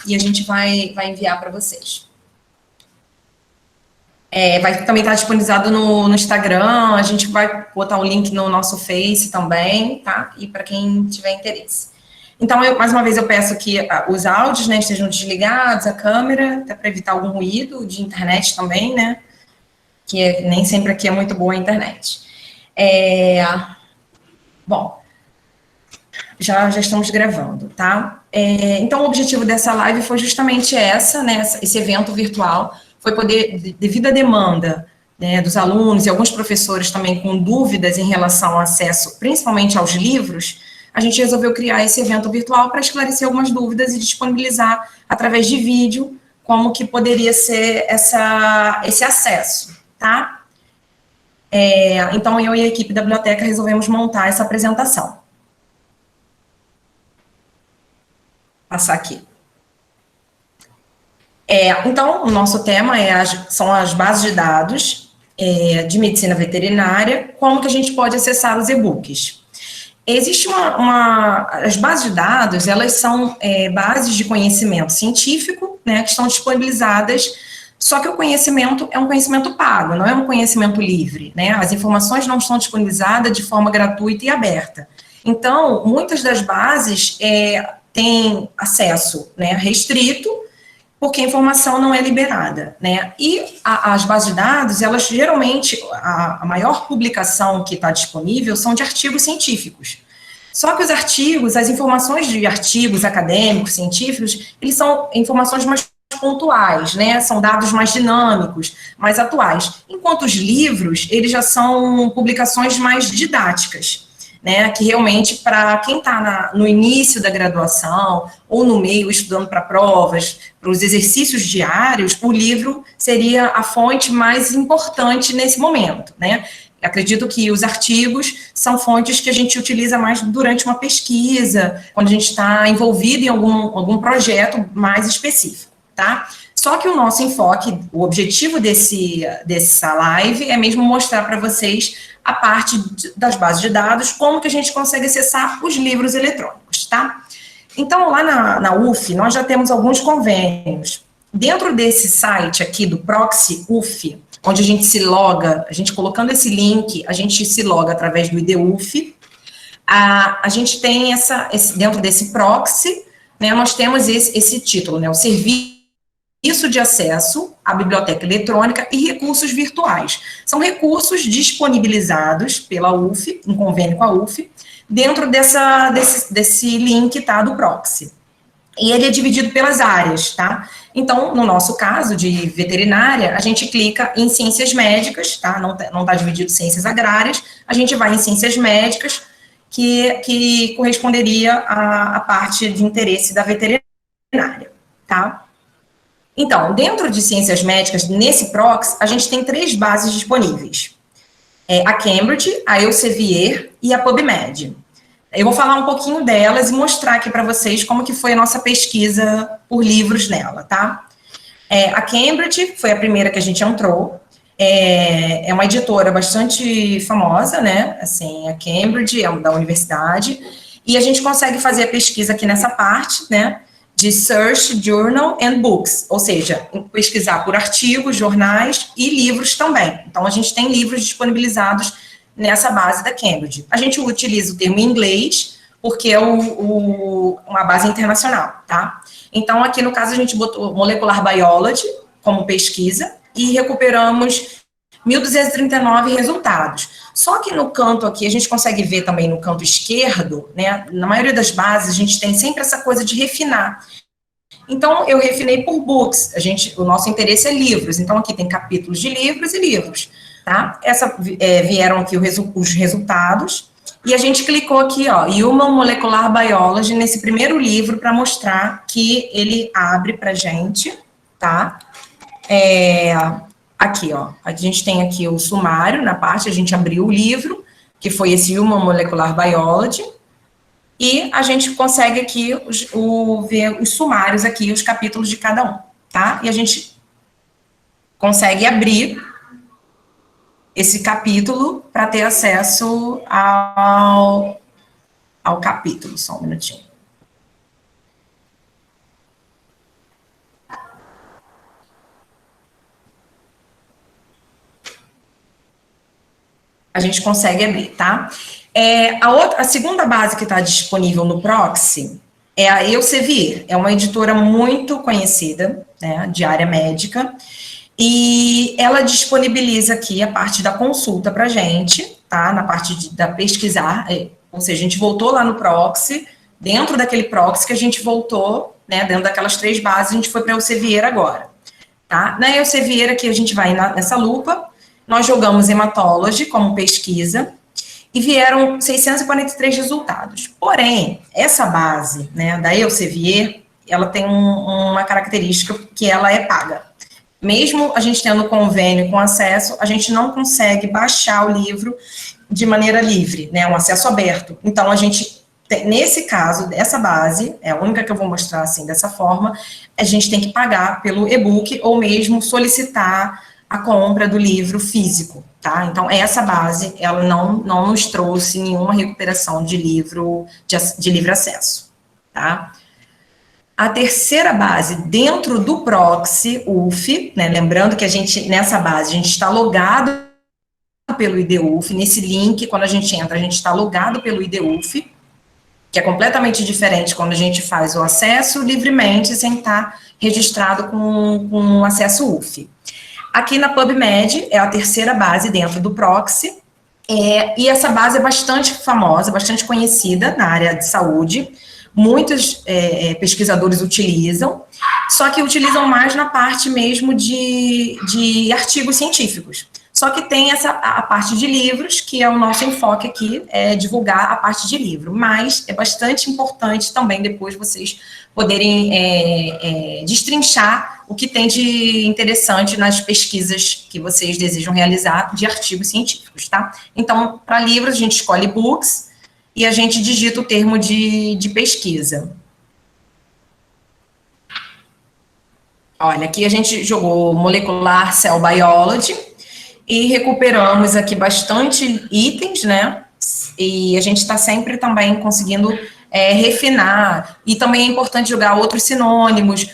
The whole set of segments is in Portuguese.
E a gente vai enviar para vocês. Vai também estar disponibilizado no Instagram, a gente vai botar o link no nosso Face também, tá? E para quem tiver interesse. Então, mais uma vez, eu peço que os áudios, né, estejam desligados, a câmera, até para evitar algum ruído de internet também, né? Que nem sempre aqui é muito boa a internet. Bom, já estamos gravando, tá? Então, o objetivo dessa live foi justamente né, esse evento virtual, foi poder, devido à demanda, né, dos alunos e alguns professores também com dúvidas em relação ao acesso, principalmente aos livros, a gente resolveu criar esse evento virtual para esclarecer algumas dúvidas e disponibilizar, através de vídeo, como que poderia ser esse acesso, tá? Então, eu e a equipe da biblioteca resolvemos montar essa apresentação. Passar aqui. Então, o nosso tema são as bases de dados de medicina veterinária, como que a gente pode acessar os e-books. Existe as bases de dados, elas são bases de conhecimento científico, né, que estão disponibilizadas, só que o conhecimento é um conhecimento pago, não é um conhecimento livre, né, as informações não estão disponibilizadas de forma gratuita e aberta. Então, muitas das bases têm acesso, né, restrito, porque a informação não é liberada, né? E as bases de dados, elas geralmente, a maior publicação que está disponível são de artigos científicos. Só que os artigos, as informações de artigos acadêmicos, científicos, eles são informações mais pontuais, né? São dados mais dinâmicos, mais atuais. Enquanto os livros, eles já são publicações mais didáticas, né, que realmente, para quem está no início da graduação, ou no meio, estudando para provas, para os exercícios diários, o livro seria a fonte mais importante nesse momento, né? Acredito que os artigos são fontes que a gente utiliza mais durante uma pesquisa, quando a gente está envolvido em algum projeto mais específico, tá? Só que o nosso enfoque, o objetivo dessa live é mesmo mostrar para vocês a parte das bases de dados, como que a gente consegue acessar os livros eletrônicos, tá? Então, lá na UF, nós já temos alguns convênios. Dentro desse site aqui do Proxy UF, onde a gente se loga, a gente colocando esse link, a gente se loga através do ID UF, a gente tem dentro desse proxy, né, nós temos esse título, né, o serviço de acesso à biblioteca eletrônica e recursos virtuais. São recursos disponibilizados pela UF, em convênio com a UF, dentro desse link, tá, do proxy. E ele é dividido pelas áreas, tá? Então, no nosso caso de veterinária, a gente clica em ciências médicas, tá? Não tá dividido em ciências agrárias, a gente vai em ciências médicas, que corresponderia à parte de interesse da veterinária, tá? Então, dentro de ciências médicas, nesse proxy, a gente tem 3 bases disponíveis. A Cambridge, a Elsevier e a PubMed. Eu vou falar um pouquinho delas e mostrar aqui para vocês como que foi a nossa pesquisa por livros nela, tá? A Cambridge foi a primeira que a gente entrou. É uma editora bastante famosa, né? Assim, a Cambridge é da universidade. E a gente consegue fazer a pesquisa aqui nessa parte, né? De Search, Journal and Books, ou seja, pesquisar por artigos, jornais e livros também. Então, a gente tem livros disponibilizados nessa base da Cambridge. A gente utiliza o termo em inglês, porque é uma base internacional, tá? Então, aqui no caso, a gente botou Molecular Biology como pesquisa e recuperamos 1.239 resultados. Só que no canto aqui, a gente consegue ver também no canto esquerdo, né, na maioria das bases, a gente tem sempre essa coisa de refinar. Então, eu refinei por books, o nosso interesse é livros, então aqui tem capítulos de livros e livros, tá? Vieram aqui os resultados, e a gente clicou aqui, ó, Human Molecular Biology, nesse primeiro livro, para mostrar que ele abre pra gente, tá? Aqui, ó, a gente tem aqui o sumário, na parte, a gente abriu o livro, que foi esse Human Molecular Biology, e a gente consegue aqui ver os sumários aqui, os capítulos de cada um, tá? E a gente consegue abrir esse capítulo para ter acesso ao capítulo, só um minutinho. a gente consegue abrir, tá? A segunda base que está disponível no Proxy é a Elsevier, é uma editora muito conhecida, né, de área médica, e ela disponibiliza aqui a parte da consulta para a gente, tá? Na parte da pesquisar, ou seja, a gente voltou lá no Proxy, dentro daquele Proxy que a gente voltou, né, dentro daquelas 3 bases, a gente foi para a Elsevier agora, tá? Na Elsevier aqui a gente vai nessa lupa, nós jogamos Hematology como pesquisa, e vieram 643 resultados. Porém, essa base, né, da Elsevier, ela tem uma característica que ela é paga. Mesmo a gente tendo convênio com acesso, a gente não consegue baixar o livro de maneira livre, né, um acesso aberto. Então, a gente, nesse caso, essa base, é a única que eu vou mostrar assim, dessa forma, a gente tem que pagar pelo e-book ou mesmo solicitar a compra do livro físico, tá? Então, essa base, ela não nos trouxe nenhuma recuperação de livre acesso, tá? A terceira base, dentro do Proxy UF, né, lembrando que a gente, nessa base, a gente está logado pelo IDUF, nesse link, quando a gente entra, a gente está logado pelo IDUF, que é completamente diferente quando a gente faz o acesso livremente, sem estar registrado com acesso UF. Aqui na PubMed, é a terceira base dentro do Proxy, e essa base é bastante famosa, bastante conhecida na área de saúde, muitos pesquisadores utilizam, só que utilizam mais na parte mesmo de artigos científicos. Só que tem a parte de livros, que é o nosso enfoque aqui, é divulgar a parte de livro, mas é bastante importante também depois vocês poderem destrinchar o que tem de interessante nas pesquisas que vocês desejam realizar de artigos científicos, tá? Então, para livros, a gente escolhe books e a gente digita o termo de pesquisa. Olha, aqui a gente jogou Molecular Cell Biology e recuperamos aqui bastante itens, né? E a gente está sempre também conseguindo refinar. E também é importante jogar outros sinônimos,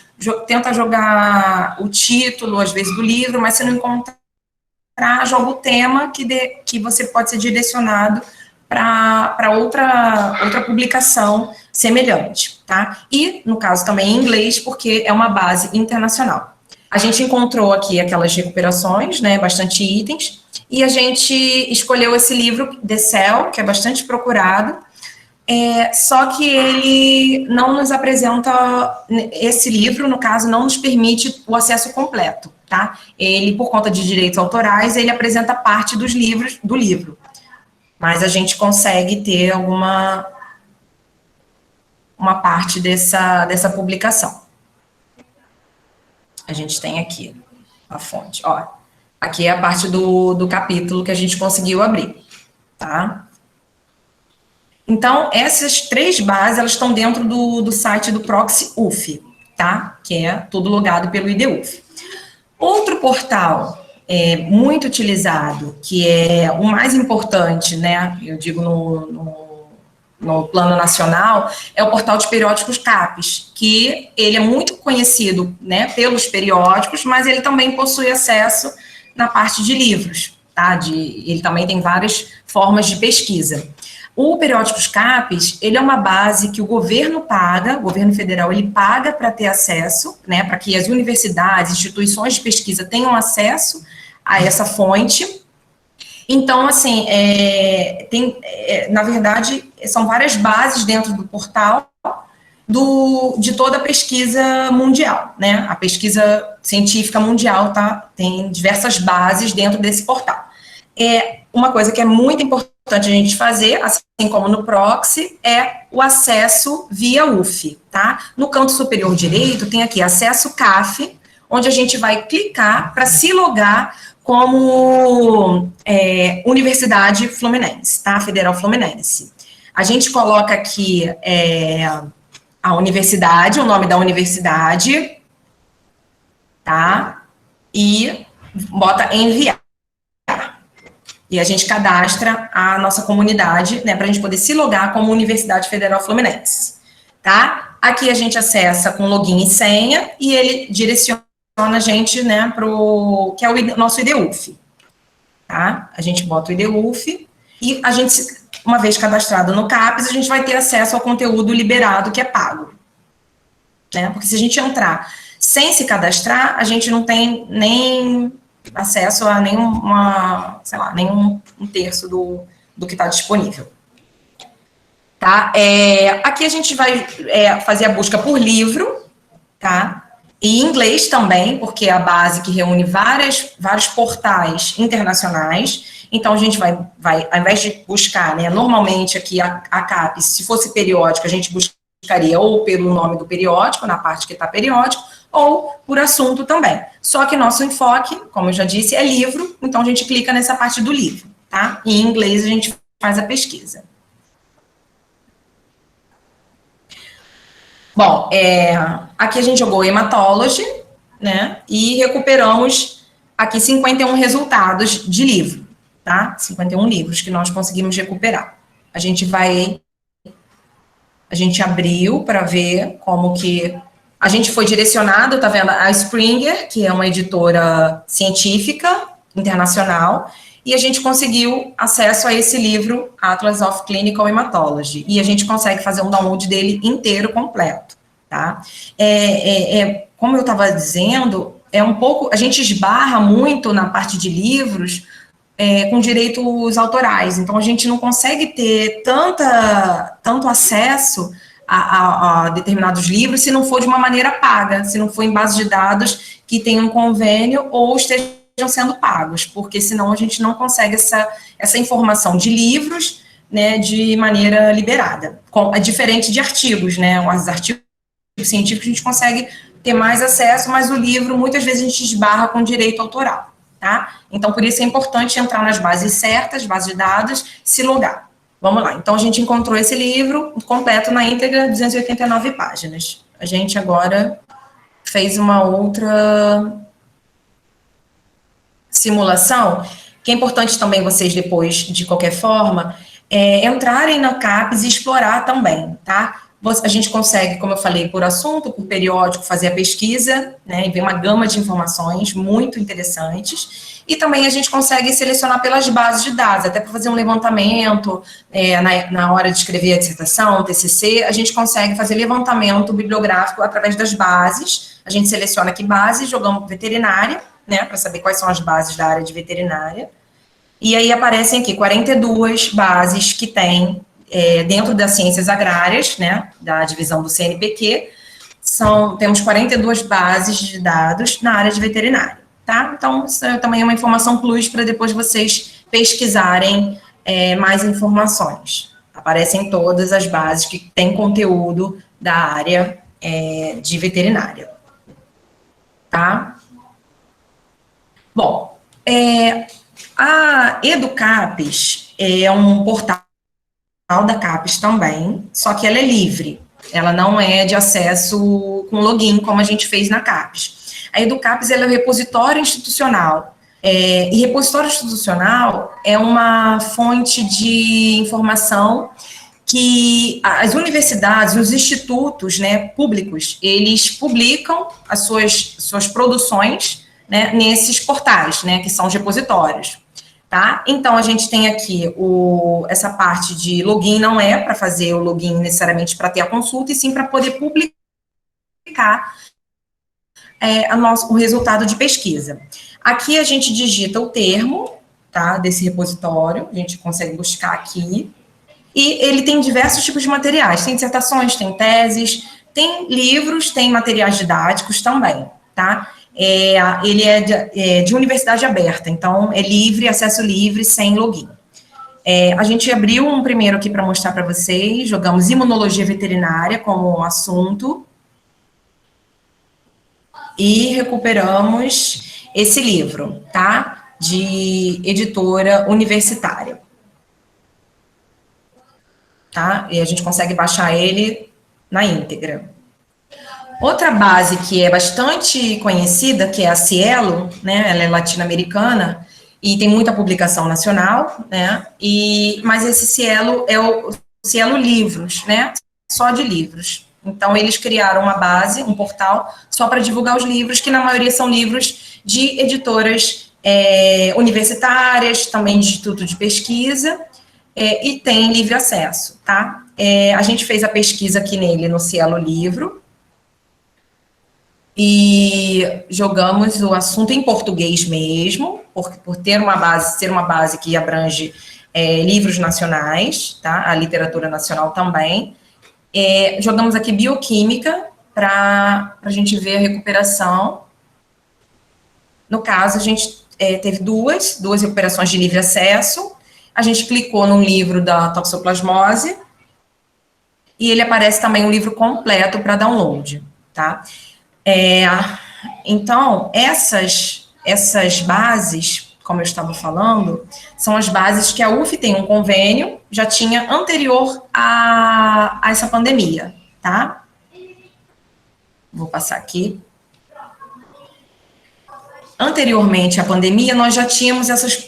tenta jogar o título, às vezes, do livro, mas se não encontrar, joga o tema que você pode ser direcionado para outra publicação semelhante, tá? E, no caso, também em inglês, porque é uma base internacional. A gente encontrou aqui aquelas recuperações, né, bastante itens, e a gente escolheu esse livro, The Cell, que é bastante procurado, só que ele não nos apresenta, esse livro, no caso, não nos permite o acesso completo, tá? Ele, por conta de direitos autorais, ele apresenta parte do livro, mas a gente consegue ter uma parte dessa publicação. A gente tem aqui a fonte, ó. Aqui é a parte do capítulo que a gente conseguiu abrir, tá? Então, essas 3 bases, elas estão dentro do site do Proxy UF, tá? Que é tudo logado pelo IDUF. Outro portal muito utilizado, que é o mais importante, né? Eu digo no plano nacional, é o portal de periódicos CAPES, que ele é muito conhecido, né, pelos periódicos, mas ele também possui acesso na parte de livros, tá? Ele também tem várias formas de pesquisa. O Periódicos CAPES, ele é uma base que o governo paga, o governo federal, ele paga para ter acesso, né, para que as universidades, instituições de pesquisa tenham acesso a essa fonte. Então, assim, na verdade, são várias bases dentro do portal de toda a pesquisa mundial, né? A pesquisa científica mundial, tá? Tem diversas bases dentro desse portal. Uma coisa que é muito importante a gente fazer, assim como no Proxy, é o acesso via UF, tá? No canto superior direito, tem aqui acesso CAF, onde a gente vai clicar para se logar como Universidade Fluminense, tá? Federal Fluminense. A gente coloca aqui a universidade, o nome da universidade, tá? E bota enviar. E a gente cadastra a nossa comunidade, né, para a gente poder se logar como Universidade Federal Fluminense, tá? Aqui a gente acessa com login e senha e ele direciona a gente, né, que é o nosso IDUF, tá? A gente bota o IDLUF e a gente, uma vez cadastrado no CAPES, a gente vai ter acesso ao conteúdo liberado que é pago, né? Porque se a gente entrar sem se cadastrar, a gente não tem nem acesso a nenhuma, sei lá, nenhum um terço do que está disponível. Tá? Aqui a gente vai fazer a busca por livro, tá? E em inglês também, porque é a base que reúne vários portais internacionais. Então, a gente vai ao invés de buscar, né, normalmente aqui a CAPES, se fosse periódico, a gente buscaria ou pelo nome do periódico, na parte que está periódico, ou por assunto também. Só que nosso enfoque, como eu já disse, é livro, então a gente clica nessa parte do livro, tá? E em inglês a gente faz a pesquisa. Bom, aqui a gente jogou Hematology, né? E recuperamos aqui 51 resultados de livro, tá? 51 livros que nós conseguimos recuperar. A gente abriu para ver como que a gente foi direcionado, tá vendo? A Springer, que é uma editora científica internacional, e a gente conseguiu acesso a esse livro, Atlas of Clinical Hematology, e a gente consegue fazer um download dele inteiro, completo, tá? Como eu estava dizendo, a gente esbarra muito na parte de livros com direitos autorais, então a gente não consegue ter tanto acesso a determinados livros se não for de uma maneira paga, se não for em base de dados que tenham um convênio ou estejam sendo pagos, porque senão a gente não consegue essa informação de livros, né, de maneira liberada. É diferente de artigos, né? Os artigos científicos a gente consegue ter mais acesso, mas o livro, muitas vezes, a gente esbarra com direito autoral, tá? Então, por isso é importante entrar nas bases certas, bases de dados, se logar. Vamos lá, então a gente encontrou esse livro completo na íntegra, 289 páginas. A gente agora fez uma outra simulação, que é importante também vocês depois, de qualquer forma, entrarem na CAPES e explorar também, tá? A gente consegue, como eu falei, por assunto, por periódico, fazer a pesquisa, né, e ver uma gama de informações muito interessantes, e também a gente consegue selecionar pelas bases de dados, até para fazer um levantamento, na hora de escrever a dissertação, TCC, a gente consegue fazer levantamento bibliográfico através das bases, a gente seleciona aqui bases, jogamos veterinária, né, para saber quais são as bases da área de veterinária, e aí aparecem aqui 42 bases que tem dentro das ciências agrárias, né, da divisão do CNPq, temos 42 bases de dados na área de veterinária, tá? Então, isso também é uma informação plus para depois vocês pesquisarem mais informações. Aparecem todas as bases que têm conteúdo da área de veterinária, tá? Bom, a EduCapes é um portal da CAPES também, só que ela é livre, ela não é de acesso com login, como a gente fez na CAPES. A EduCapes ela é um repositório institucional, e repositório institucional é uma fonte de informação que as universidades, os institutos, né, públicos, eles publicam as suas produções, né, nesses portais, né, que são os repositórios. Tá? Então, a gente tem aqui essa parte de login, não é para fazer o login necessariamente para ter a consulta, e sim para poder publicar o resultado de pesquisa. Aqui a gente digita o termo, tá, desse repositório, a gente consegue buscar aqui, e ele tem diversos tipos de materiais, tem dissertações, tem teses, tem livros, tem materiais didáticos também, tá? Ele é de universidade aberta, então é livre, acesso livre, sem login. A gente abriu um primeiro aqui para mostrar para vocês, jogamos imunologia veterinária como assunto, e recuperamos esse livro, tá? De editora universitária. Tá? E a gente consegue baixar ele na íntegra. Outra base que é bastante conhecida, que é a Cielo, né, ela é latino-americana e tem muita publicação nacional, né, mas esse Cielo é o Cielo Livros, né, só de livros. Então, eles criaram uma base, um portal, só para divulgar os livros, que na maioria são livros de editoras universitárias, também de instituto de pesquisa, e tem livre acesso, tá? A gente fez a pesquisa aqui nele no Cielo Livro, e jogamos o assunto em português mesmo, por ter uma base, ser uma base que abrange livros nacionais, tá? A literatura nacional também. Jogamos aqui bioquímica para a gente ver a recuperação. No caso, a gente teve duas recuperações de livre acesso. A gente clicou no livro da toxoplasmose e ele aparece também um livro completo para download, tá? Então, essas bases, como eu estava falando, são as bases que a UF tem um convênio, já tinha anterior a essa pandemia, tá? Vou passar aqui. Anteriormente à pandemia, nós já tínhamos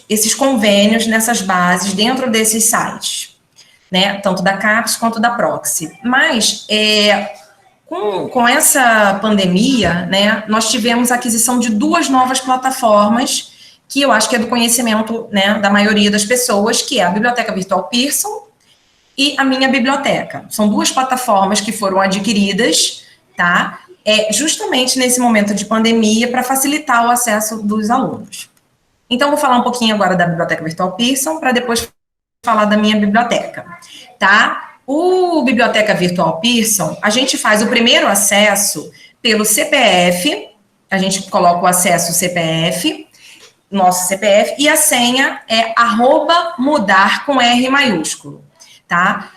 esses convênios nessas bases dentro desses sites, né? Tanto da CAPES quanto da Proxy. Mas, com essa pandemia, né, nós tivemos a aquisição de duas novas plataformas, que eu acho que é do conhecimento, né, da maioria das pessoas, que é a Biblioteca Virtual Pearson e a Minha Biblioteca. São duas plataformas que foram adquiridas, tá? Justamente nesse momento de pandemia, para facilitar o acesso dos alunos. Então, vou falar um pouquinho agora da Biblioteca Virtual Pearson, para depois falar da Minha Biblioteca, tá? O Biblioteca Virtual Pearson, a gente faz o primeiro acesso pelo CPF, a gente coloca o acesso CPF, nosso CPF, e a senha é @mudar com R maiúsculo, tá?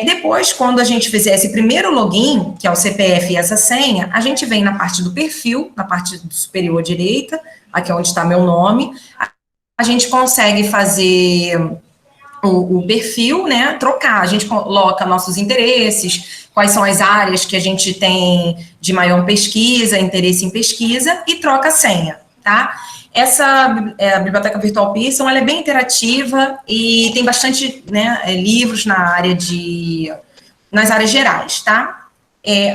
Depois, quando a gente fizer esse primeiro login, que é o CPF e essa senha, a gente vem na parte do perfil, na parte superior direita, aqui é onde está meu nome, a gente consegue fazer o perfil, né, trocar, a gente coloca nossos interesses, quais são as áreas que a gente tem de maior pesquisa, interesse em pesquisa, e troca a senha, tá? A Biblioteca Virtual Pearson, ela é bem interativa e tem bastante, né, livros nas áreas gerais, tá?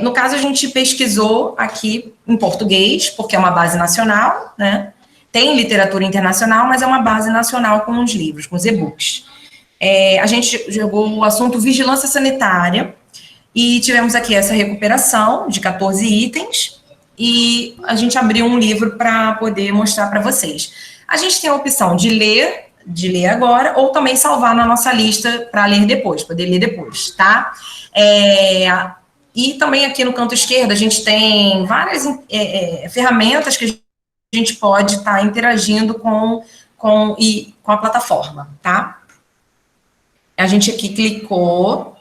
No caso, a gente pesquisou aqui em português, porque é uma base nacional, né? Tem literatura internacional, mas é uma base nacional com os livros, com os e-books. A gente jogou o assunto vigilância sanitária e tivemos aqui essa recuperação de 14 itens e a gente abriu um livro para poder mostrar para vocês. A gente tem a opção de ler agora ou também salvar na nossa lista para ler depois, poder ler depois, tá? E também aqui no canto esquerdo a gente tem várias ferramentas que a gente pode estar interagindo com a plataforma, tá? A gente aqui clicou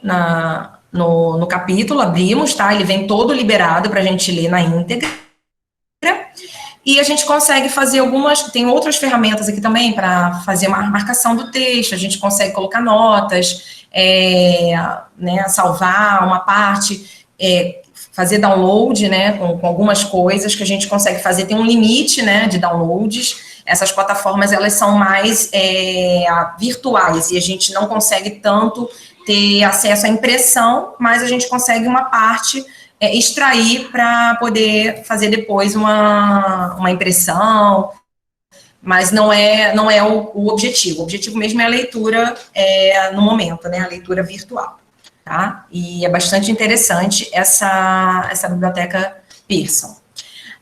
no capítulo, abrimos, tá? Ele vem todo liberado para a gente ler na íntegra. E a gente consegue fazer tem outras ferramentas aqui também para fazer uma marcação do texto, a gente consegue colocar notas, né, salvar uma parte, fazer download, né, com algumas coisas que a gente consegue fazer, tem um limite, né, de downloads. Essas plataformas, elas são mais virtuais e a gente não consegue tanto ter acesso à impressão, mas a gente consegue uma parte extrair para poder fazer depois uma impressão, mas não é o objetivo. O objetivo mesmo é a leitura no momento, né, a leitura virtual, tá? E é bastante interessante essa biblioteca Pearson.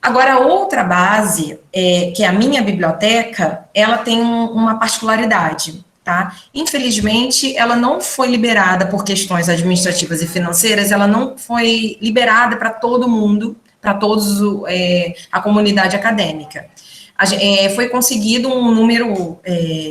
Agora, outra base, que é a Minha Biblioteca, ela tem uma particularidade, tá? Infelizmente, ela não foi liberada por questões administrativas e financeiras, ela não foi liberada para todo mundo, para todos a comunidade acadêmica. Foi conseguido um número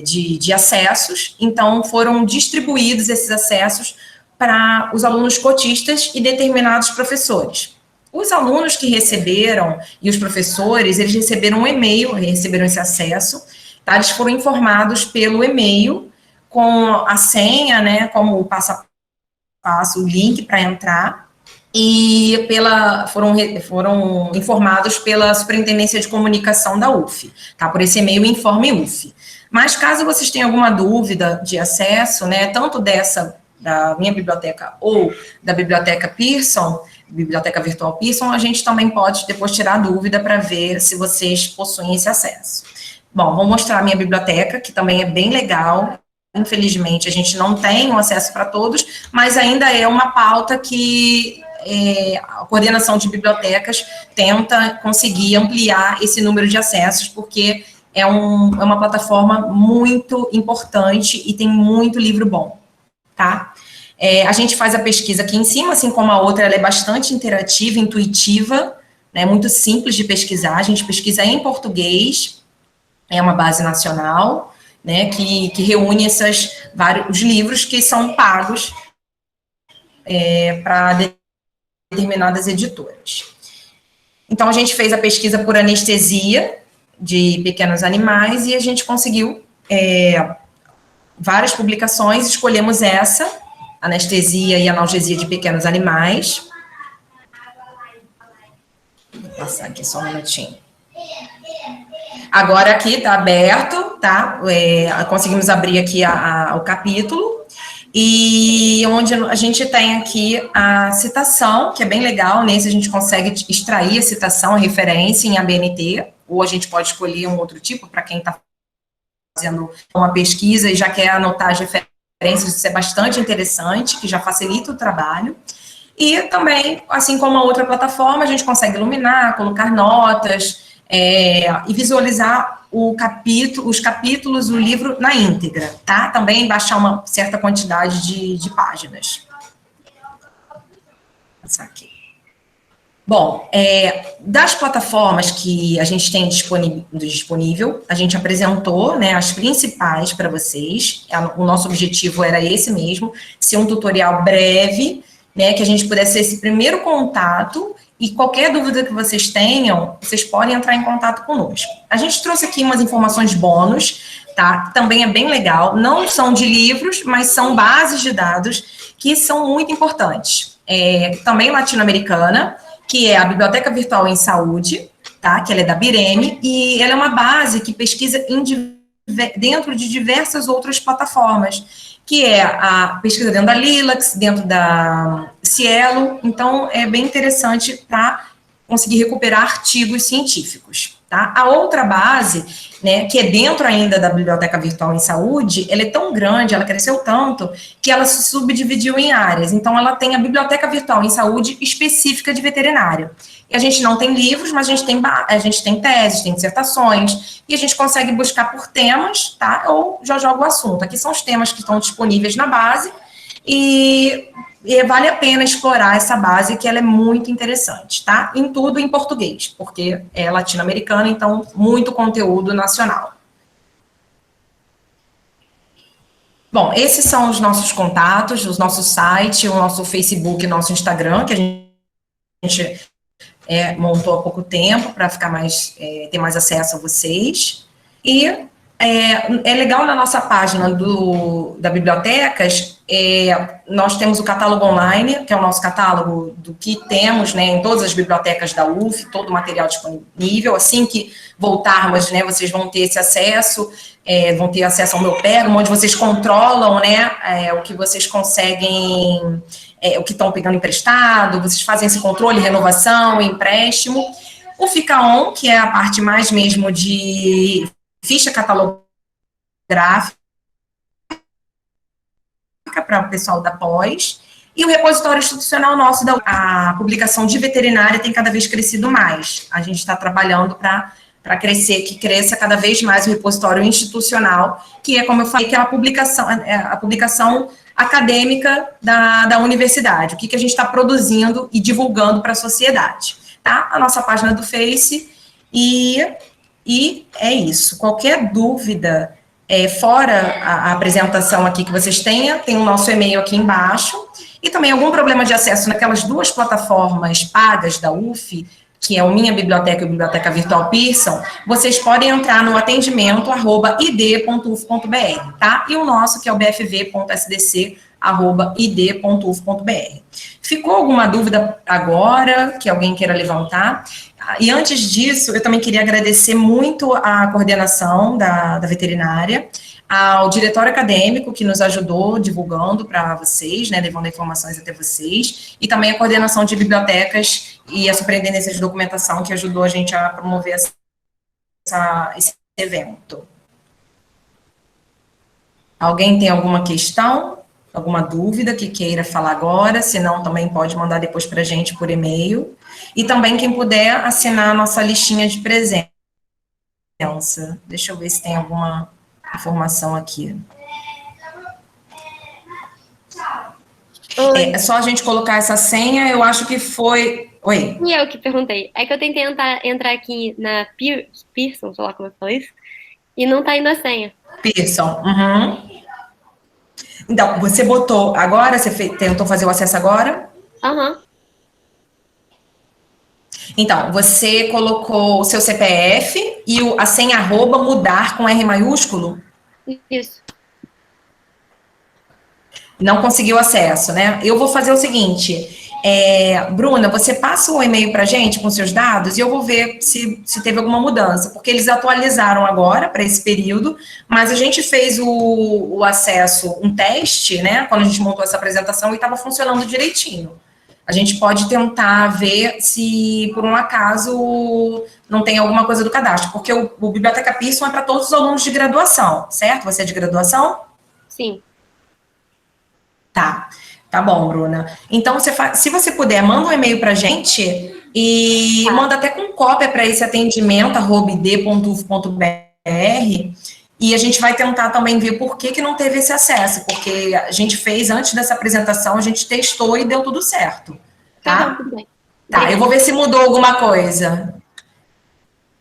de acessos, então foram distribuídos esses acessos para os alunos cotistas e determinados professores. Os alunos que receberam e os professores, eles receberam um e-mail, receberam esse acesso, tá? Eles foram informados pelo e-mail com a senha, né, como o passo a passo, o link para entrar, e foram informados pela Superintendência de Comunicação da UF, tá? Por esse e-mail Informe UF. Mas caso vocês tenham alguma dúvida de acesso, né, tanto da Minha Biblioteca ou da Biblioteca Pearson, Biblioteca Virtual Pearson, a gente também pode depois tirar dúvida para ver se vocês possuem esse acesso, Bom, vou mostrar a minha biblioteca, que também é bem legal. Infelizmente, a gente não tem o acesso para todos, mas ainda é uma pauta que a coordenação de bibliotecas tenta conseguir ampliar esse número de acessos, porque é uma plataforma muito importante e tem muito livro bom, tá? A gente faz a pesquisa aqui em cima, assim como a outra, ela é bastante interativa, intuitiva, né, muito simples de pesquisar. A gente pesquisa em português, é uma base nacional, né, que reúne vários livros que são pagos para determinadas editoras. Então, a gente fez a pesquisa por anestesia de pequenos animais e a gente conseguiu várias publicações, escolhemos essa, anestesia e analgesia de pequenos animais. Vou passar aqui só um minutinho. Agora aqui está aberto, tá? Conseguimos abrir aqui o capítulo, e onde a gente tem aqui a citação, que é bem legal. Nesse a gente consegue extrair a citação, a referência em ABNT, ou a gente pode escolher um outro tipo, para quem está fazendo uma pesquisa e já quer anotar as referências. Isso é bastante interessante, que já facilita o trabalho. E também, assim como a outra plataforma, a gente consegue iluminar, colocar notas, e visualizar os capítulos do livro na íntegra, tá? Também baixar uma certa quantidade de páginas. Vou passar aqui. Bom, das plataformas que a gente tem disponível, a gente apresentou, né, as principais para vocês. O nosso objetivo era esse mesmo, ser um tutorial breve, né, que a gente pudesse ter esse primeiro contato. E qualquer dúvida que vocês tenham, vocês podem entrar em contato conosco. A gente trouxe aqui umas informações bônus, tá? Que também é bem legal. Não são de livros, mas são bases de dados que são muito importantes. Também latino-americana, que é a Biblioteca Virtual em Saúde, tá? Que ela é da Bireme, e ela é uma base que pesquisa dentro de diversas outras plataformas, que é a pesquisa dentro da Lilacs, dentro da Cielo. Então, é bem interessante para conseguir recuperar artigos científicos, tá? A outra base, né, que é dentro ainda da Biblioteca Virtual em Saúde, ela é tão grande, ela cresceu tanto, que ela se subdividiu em áreas. Então, ela tem a Biblioteca Virtual em Saúde específica de veterinária. E a gente não tem livros, mas a gente tem teses, tem dissertações, e a gente consegue buscar por temas, tá? Ou já joga o assunto. Aqui são os temas que estão disponíveis na base, e vale a pena explorar essa base, que ela é muito interessante, tá? Em tudo em português, porque é latino-americana, então muito conteúdo nacional. Bom, esses são os nossos contatos, o nosso site, o nosso Facebook, o nosso Instagram, que a gente montou há pouco tempo para ter mais acesso a vocês. E é legal na nossa página da Bibliotecas, nós temos o catálogo online, que é o nosso catálogo do que temos, né, em todas as bibliotecas da UF, todo o material disponível. Assim que voltarmos, né, vocês vão ter esse acesso, vão ter acesso ao meu Pega, onde vocês controlam, né, o que vocês conseguem, o que estão pegando emprestado, vocês fazem esse controle, renovação, empréstimo. O Fica On, que é a parte mais mesmo de ficha catalográfica para o pessoal da pós, e o repositório institucional nosso, a publicação de veterinária tem cada vez crescido mais. A gente está trabalhando para que cresça cada vez mais o repositório institucional, que é, como eu falei, que é a publicação acadêmica da universidade, o que a gente está produzindo e divulgando para a sociedade, tá? A nossa página do Face, e é isso. Qualquer dúvida, fora a apresentação aqui que vocês tenham, tem o nosso e-mail aqui embaixo, e também algum problema de acesso naquelas duas plataformas pagas da UF, que é o Minha Biblioteca e a Biblioteca Virtual Pearson, vocês podem entrar no atendimento@id.uf.br, tá? E o nosso, que é o bfv.sdc@id.uf.br. Ficou alguma dúvida agora que alguém queira levantar? E antes disso, eu também queria agradecer muito a coordenação da veterinária, ao diretório acadêmico que nos ajudou divulgando para vocês, né, levando informações até vocês, e também a coordenação de bibliotecas e a superintendência de documentação, que ajudou a gente a promover esse evento. Alguém tem alguma questão, alguma dúvida que queira falar agora? Se não, também pode mandar depois para a gente por e-mail. E também quem puder assinar a nossa listinha de presença. Deixa eu ver se tem alguma informação aqui. É só a gente colocar essa senha, eu acho que foi... Oi? E eu que perguntei. É que eu tentei entrar aqui na Pearson, sei lá como é que fala isso, e não tá indo a senha. Pearson. Uhum. Então, você botou agora, tentou fazer o acesso agora? Aham, Então, você colocou o seu CPF e a senha arroba mudar com R maiúsculo? isso. Não conseguiu acesso, né? Eu vou fazer o seguinte, Bruna, você passa o e-mail para a gente com seus dados e eu vou ver se teve alguma mudança, porque eles atualizaram agora para esse período, mas a gente fez o acesso, um teste, né? Quando a gente montou essa apresentação e estava funcionando direitinho. A gente pode tentar ver se, por um acaso, não tem alguma coisa do cadastro, porque o Biblioteca Pearson é para todos os alunos de graduação, certo? Você é de graduação? Sim. Tá bom, Bruna. Então, se você puder, manda um e-mail para a gente e Tá. manda até com cópia para esse atendimento, @id.uf.br, e a gente vai tentar também ver por que não teve esse acesso, porque a gente fez antes dessa apresentação, a gente testou e deu tudo certo, Tá bom, tá? tudo bem. Tá, eu Obrigada. vou ver se mudou alguma coisa.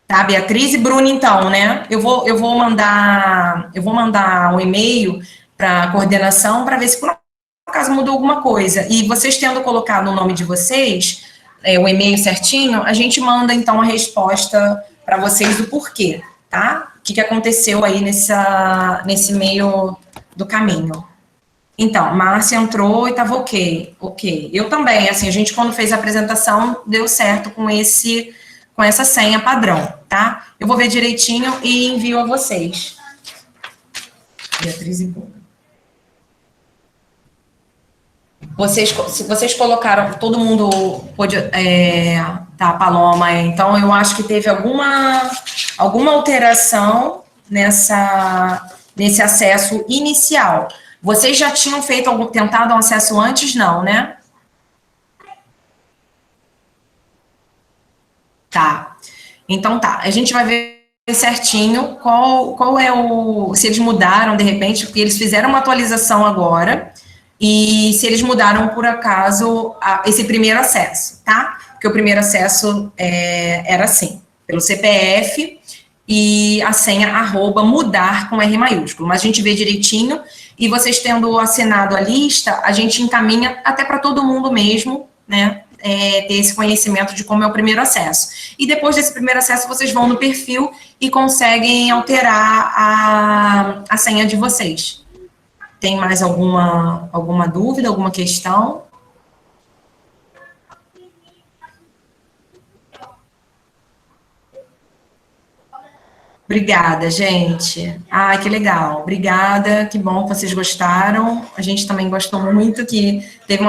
Tá, Beatriz e Bruna, então, né? Eu vou mandar um e-mail para a coordenação para ver se por acaso mudou alguma coisa. E vocês tendo colocado o nome de vocês, o e-mail certinho, a gente manda então a resposta para vocês do porquê, tá? O que aconteceu aí nesse meio do caminho. Então, Márcia entrou e estava ok. Ok. Eu também, assim, a gente quando fez a apresentação deu certo com essa senha padrão, tá? Eu vou ver direitinho e envio a vocês. Beatriz e Bruna. Se vocês colocaram, todo mundo pôde, tá, Paloma, então eu acho que teve alguma alteração nesse acesso inicial. Vocês já tinham tentado um acesso antes, não, né? Tá. Então tá, a gente vai ver certinho qual é se eles mudaram de repente, porque eles fizeram uma atualização agora, e se eles mudaram por acaso esse primeiro acesso, tá? Porque o primeiro acesso era assim, pelo CPF e a senha @mudar com R maiúsculo, mas a gente vê direitinho e vocês tendo assinado a lista, a gente encaminha até para todo mundo mesmo, né? Ter esse conhecimento de como é o primeiro acesso. E depois desse primeiro acesso, vocês vão no perfil e conseguem alterar a senha de vocês. Tem mais alguma dúvida, alguma questão? Obrigada, gente. Ai, que legal. Obrigada, que bom que vocês gostaram. A gente também gostou muito, que teve uma